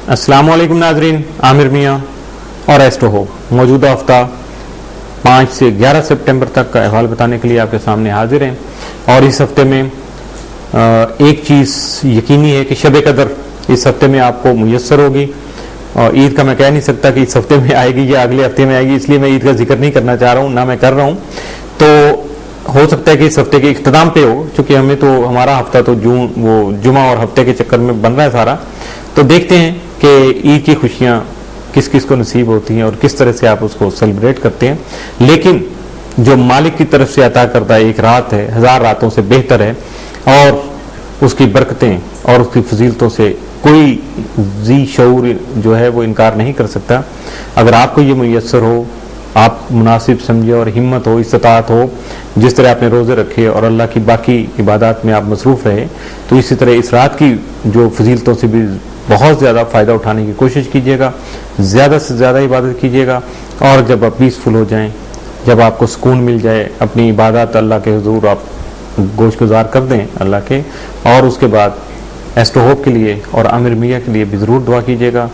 अस्सलाम वालेकुम नाजरीन, आमिर मियाँ और एस्ट्रो हो मौजूदा हफ्ता 5 से 11 सितंबर तक का अहवाल बताने के लिए आपके सामने हाजिर हैं। और इस हफ्ते में एक चीज़ यकीनी है कि शब कदर इस हफ्ते में आपको मुयस्सर होगी। और ईद का मैं कह नहीं सकता कि इस हफ्ते में आएगी या अगले हफ्ते में आएगी, इसलिए मैं ईद का जिक्र नहीं करना चाह रहा हूँ, ना मैं कर रहा हूँ। तो हो सकता है कि इस हफ्ते के इख्तिताम पे हो, क्योंकि हमें तो हमारा हफ्ता तो जुमा और हफ्ते के चक्कर में बन रहा है सारा। तो देखते हैं कि ईद की खुशियाँ किस किस को नसीब होती हैं और किस तरह से आप उसको सेलिब्रेट करते हैं। लेकिन जो मालिक की तरफ से अता करता एक रात है, 1000 रातों से बेहतर है, और उसकी बरकतें और उसकी फजीलतों से कोई जी शऊर जो है वो इनकार नहीं कर सकता। अगर आपको ये मुयस्सर हो, आप मुनासिब समझे और हिम्मत हो, इस्तात हो, जिस तरह आपने रोज़े रखे और अल्लाह की बाकी इबादत में आप मसरूफ़ रहे, तो इसी तरह इस रात की जो फजीलतों से भी बहुत ज़्यादा फ़ायदा उठाने की कोशिश कीजिएगा, ज़्यादा से ज़्यादा इबादत कीजिएगा। और जब आप पीसफुल हो जाएं, जब आपको सुकून मिल जाए, अपनी इबादत अल्लाह के हुजूर आप गोशगुजार कर दें अल्लाह के, और उसके बाद एस्ट्रो होप के लिए और आमिर मियाँ के लिए भी ज़रूर दुआ कीजिएगा।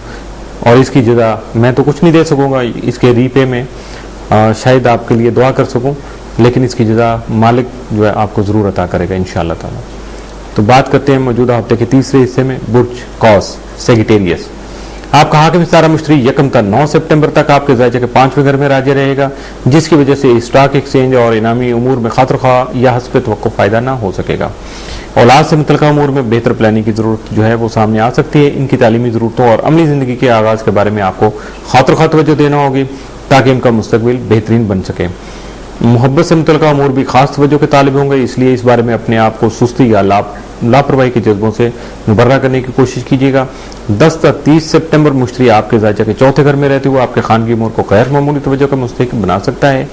और इसकी जगह मैं तो कुछ नहीं दे सकूँगा, इसके रीपे में शायद आपके लिए दुआ कर सकूँ, लेकिन इसकी जगह मालिक जो है आपको ज़रूर अता करेगा इंशाअल्लाह ताला। तो बात करते हैं मौजूदा हफ्ते के तीसरे हिस्से में, बुर्ज कौस सेगिटेरियस। आपका हाकिम सारा मुश्तरी यकम था 9 सितंबर तक आपके ज़ायचे के 5वें घर में राजी रहेगा, जिसकी वजह से स्टॉक एक्सचेंज और इनामी उमूर में खातर खा या हस्ब तवक्को फ़ायदा ना हो सकेगा। औलाद से मुतल्लिक़ा उमूर में बेहतर प्लानिंग की ज़रूरत जो है वो सामने आ सकती है। इनकी तालीमी ज़रूरतों और अमली ज़िंदगी के आगाज़ के बारे में आपको खातर खा तवज्जो देना होगी ताकि इनका मुस्तकबिल बेहतरीन बन सके। मोहब्बत से मुतल्लिक़ा उमूर भी खास तवज्जो के तालिब होंगे, इसलिए इस बारे में अपने आप को सुस्ती या लापरवाही के जज्बों से मुबर्रा करने की कोशिश कीजिएगा। 10 तक 30 सितंबर मुश्तरी आपके ज़ायचा के चौथे घर में रहते हुए आपके खानगी उमूर को गैर मामूली तवज्जो का मुस्तहिक बना सकता है।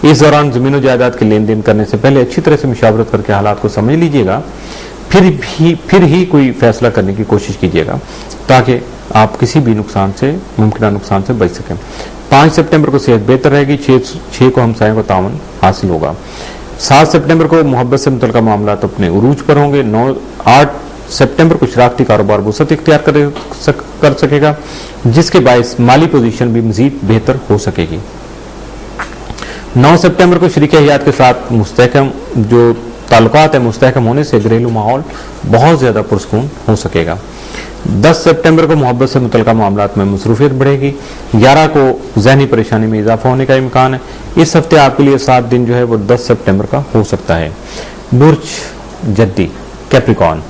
इस दौरान ज़मीन और जायदाद के लेन देन करने से पहले अच्छी तरह से मुशावरत करके हालात को समझ लीजिएगा, फिर ही कोई फैसला करने की कोशिश कीजिएगा ताकि आप किसी भी मुमकिन नुकसान से बच सकें। 5 सितंबर को सेहत बेहतर रहेगी। 6 को हमसायों को तावन हासिल होगा। 7 सितंबर को मोहब्बत से मुतल्लिक़ा मामलात अपने उरूज पर होंगे। 8 सितंबर को शरारती कारोबार वसअत इख्तियार कर सकेगा, जिसके बायस माली पोजीशन भी मजीद बेहतर हो सकेगी। 9 सितंबर को शरीक हयात के साथ मुस्तहकम जो ताल्लुकात है, मुस्तहकम होने से घरेलू माहौल बहुत ज़्यादा पुरसकून हो सकेगा। 10 सितंबर को मोहब्बत से मुतल्लिक़ा मामलात में मसरूफियत बढ़ेगी। 11 को ज़हनी परेशानी में इजाफा होने का इम्कान है। इस हफ्ते आपके लिए 7 दिन जो है वो 10 सितंबर का हो सकता है। बुर्ज जद्दी कैप्रिकॉर्न,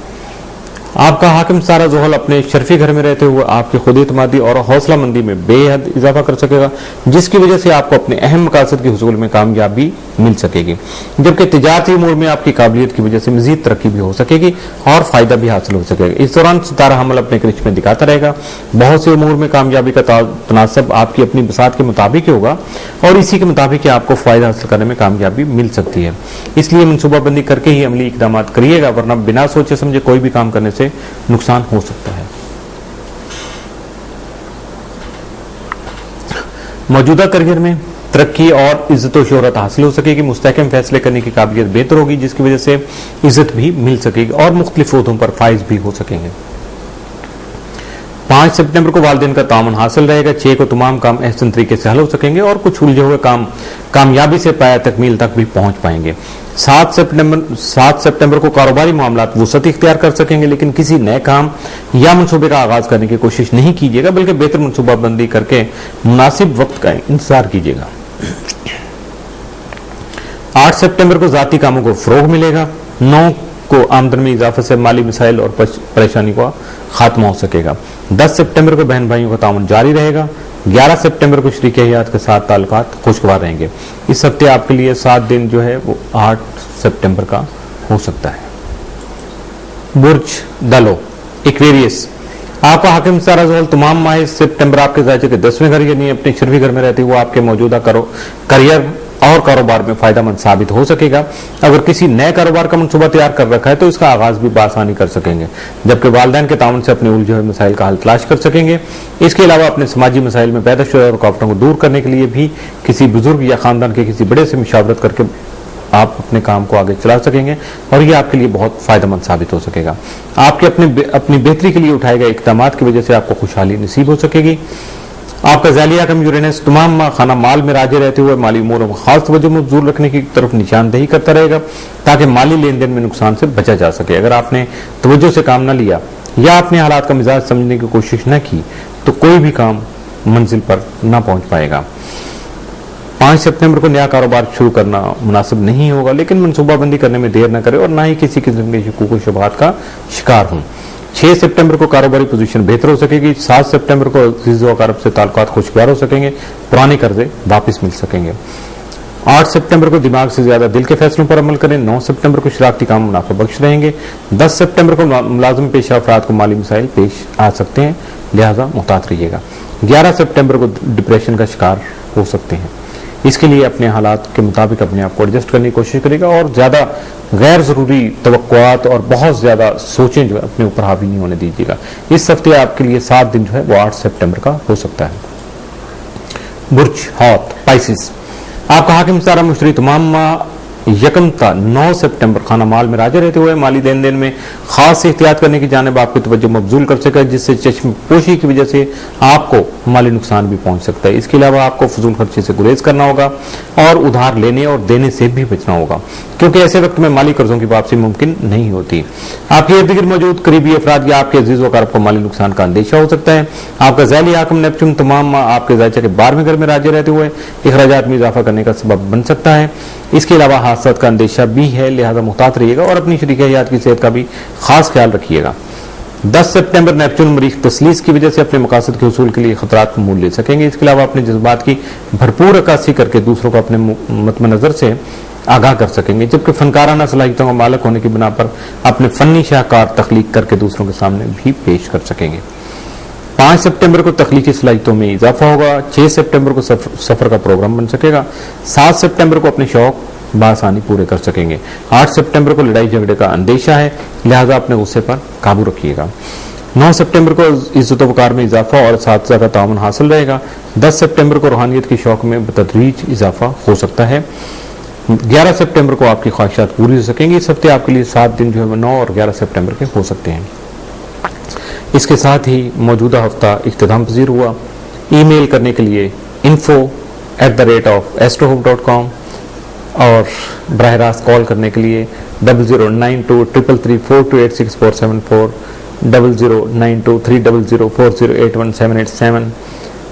आपका हाकिम सारा ज़ोहल अपने शर्फी घर में रहते हुए आपकी खुद एतमादी और हौसला मंदी में बेहद इजाफा कर सकेगा, जिसकी वजह से आपको अपने अहम मकासद के हुसूल में कामयाबी मिल सकेगी। जबकि तिजारती उमूर में आपकी काबिलियत की वजह से मजीद तरक्की भी हो सकेगी और फायदा भी हासिल हो सकेगा। इस दौरान सितारा हमल अपने करिश्मे दिखाता रहेगा। बहुत से उमूर में कामयाबी का तनासब आपकी अपनी बसात के मुताबिक होगा और इसी के मुताबिक आपको फायदा हासिल करने में कामयाबी मिल सकती है। इसलिए मनसूबाबंदी करके ही अमली इकदाम करिएगा, वरना बिना सोचे समझे कोई भी काम करने से नुकसान हो सकता है। मौजूदा करियर में तरक्की और इज्जत और शोहरत हासिल हो सकेगी। मुस्तहकम फैसले करने की काबिलियत बेहतर होगी, जिसकी वजह से इज्जत भी मिल सकेगी और मुख्तलिफ ओहदों पर फाइज भी हो सकेंगे। 5 सितंबर को वालिदैन का तामुन हासिल रहेगा। 6 को तमाम काम एहसन तरीके से हल हो सकेंगे और कुछ उलझे हुए काम कामयाबी से पाया तकमील तक भी पहुंच पाएंगे। 7 सितंबर को कारोबारी मामलात वसअत इख्तियार कर सकेंगे, लेकिन किसी नए काम या मनसूबे का आगाज करने की कोशिश नहीं कीजिएगा, बल्कि बेहतर मनसूबाबंदी करके मुनासिब वक्त का इंतजार कीजिएगा। 8 सितंबर को जाती कामों को फरोग मिलेगा। 9 को आमदन में इजाफे से माली मसाइल और परेशानी का खात्मा हो सकेगा। 10 सितंबर को बहन भाइयों का ताउन जारी रहेगा। 11 सितंबर को शरीक हयात के साथ ताल्लुकात खुशगवार रहेंगे। इस हफ्ते आपके लिए 7 दिन जो है वो 8 सितंबर का हो सकता है। बुर्ज दलो एक्वेरियस, आपका हाकिम सारा ज़ोहल तमाम माह सितंबर आपके ज़ायचे के 10वें घर यानी अपने शर्फी घर में रहते हुए आपके मौजूदा करियर और कारोबार में फायदामंद साबित हो सकेगा। अगर किसी नए कारोबार का मनसूबा तैयार कर रखा है तो इसका आगाज भी बासानी कर सकेंगे, जबकि वालिदैन के ताउन से अपने उलझे हुए मसाइल का हल तलाश कर सकेंगे। इसके अलावा अपने समाजी मसाइल में पैदा शुदा रुकावटों को दूर करने के लिए भी किसी बुजुर्ग या खानदान के किसी बड़े से मुशावरत करके आप अपने काम को आगे चला सकेंगे और ये आपके लिए बहुत फायदेमंद साबित हो सकेगा। आपके अपनी बेहतरी के लिए उठाए गए इक़दामात की वजह से आपको खुशहाली नसीब हो सकेगी। आपका ज़ालिया कम यूरेनस तमाम खाना माल में राजे रहते हुए माली उमूरों में खास तवज्जो मबजूल रखने की तरफ निशानदेही करता रहेगा ताकि माली लेन देन में नुकसान से बचा जा सके। अगर आपने तवज्जो से काम न लिया या अपने हालात का मिजाज समझने की कोशिश न की तो कोई भी काम मंजिल पर न पहुंच पाएगा। 5 सितंबर को नया कारोबार शुरू करना मुनासिब नहीं होगा, लेकिन मनसूबाबंदी करने में देर न करें और न ही किसी किस्म के शकूक व शुबहात का शिकार हों। 6 सितंबर को कारोबारी पोजीशन बेहतर हो सकेगी। 7 सितंबर को अजीज़ व अक़ारिब से ताल्लुकात खुशगवार हो सकेंगे, पुराने कर्जे वापस मिल सकेंगे। 8 सितंबर को दिमाग से ज्यादा दिल के फैसलों पर अमल करें। 9 सितंबर को शरारती काम मुनाफा बख्श रहेंगे। 10 सितंबर को मुलाजिम पेशा अफराद को माली मसाइल पेश आ सकते हैं, लिहाजा मुहतात रहिएगा। 11 सितंबर को डिप्रेशन का शिकार हो सकते हैं, इसके लिए अपने हालात के मुताबिक अपने आप को एडजस्ट करने की कोशिश करेगा और ज्यादा गैर जरूरी तवक्कुआत और बहुत ज्यादा सोचें जो है अपने ऊपर हावी नहीं होने दीजिएगा। इस हफ्ते आपके लिए 7 दिन जो है वो 8 सितंबर का हो सकता है। बुर्ज हौत पाइसिस, आपका हाकिम सारा मुश्तरी तमाम यकम था 9 सितंबर खाना माल में राजा रहते हुए माली लेन देन में खास एहतियात करने की जानिब आपकी तवज्जो मबजूल कर सके, जिससे चश्म पोशी की वजह से आपको माली नुकसान भी पहुंच सकता है। इसके अलावा आपको फजूल खर्चे से गुरेज करना होगा और उधार लेने और देने से भी बचना होगा, क्योंकि ऐसे वक्त में माली कर्जों की वापसी मुमकिन नहीं होती। आपके इर्द गिर्द मौजूद करीबी अफराद या आपके अजीज व अक़ारिब को माली नुकसान का अंदेशा हो सकता है। आपका ज़ैली हाकिम नेपच्यून तमाम आपके ज़ायचे के 12वें घर में राजे रहते हुए अखराजात में इजाफा करने का सबब बन सकता है। इसके अलावा हादसात का अंदेशा भी है, लिहाजा मुहतात रहिएगा और अपनी शरीक हयात की सेहत का भी खास ख्याल रखिएगा। 10 सितंबर नेपच्यून मरीख तसलीस की वजह से अपने मकासद के हुसूल के लिए खतरात को मोल ले सकेंगे। इसके अलावा अपने जज्बात की भरपूर अक्कासी करके दूसरों को अपने मतमनजर से आगाह कर सकेंगे, जबकि फनकाराना सलाहियतों का मालिक होने की बिना पर अपने फन्नी शाहकार तख्लीक करके दूसरों के सामने भी पेश कर सकेंगे। 5 सितंबर को तख्लीकी सलाहियतों में इजाफा होगा। 6 सितंबर को सफर का प्रोग्राम बन सकेगा। 7 सितंबर को अपने शौक बासानी पूरे कर सकेंगे। 8 सितंबर को लड़ाई झगड़े का अंदेशा है, लिहाजा अपने गुस्से पर काबू रखिएगा। 9 सितंबर को इज्जत वकार में इजाफा और साथी का ताउन हासिल रहेगा। 10 सितंबर को रूहानियत के शौक में बतदरीज इजाफा हो सकता है। 11 सितंबर को आपकी ख्वाहिशात पूरी हो सकेंगी। इस हफ्ते आपके लिए 7 दिन जो है 9 और 11 सितंबर के हो सकते हैं। इसके साथ ही मौजूदा हफ्ता इख्तिताम पजीर हुआ। ईमेल करने के लिए info@astrohope.com और बराह रास्त कॉल करने के लिए 00923334286474, 00923004081787,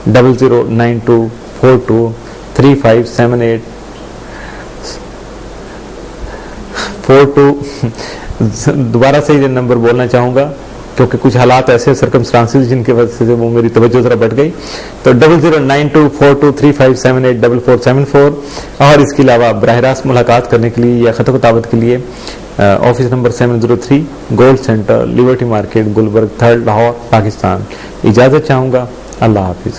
009242357842। दोबारा से ये नंबर बोलना चाहूंगा क्योंकि कुछ हालात ऐसे सर्कमस्टांसेस जिनके वजह से वो मेरी तवज्जो जरा बढ़ गई। तो 00924235784474 और इसके अलावा बराह रास्त मुलाकात करने के लिए या खत किताबत के लिए office number 703 gold centre liberty market Gulberg 3rd Lahore Pakistan. इजाजत चाहूंगा। अल्लाह हाफिज।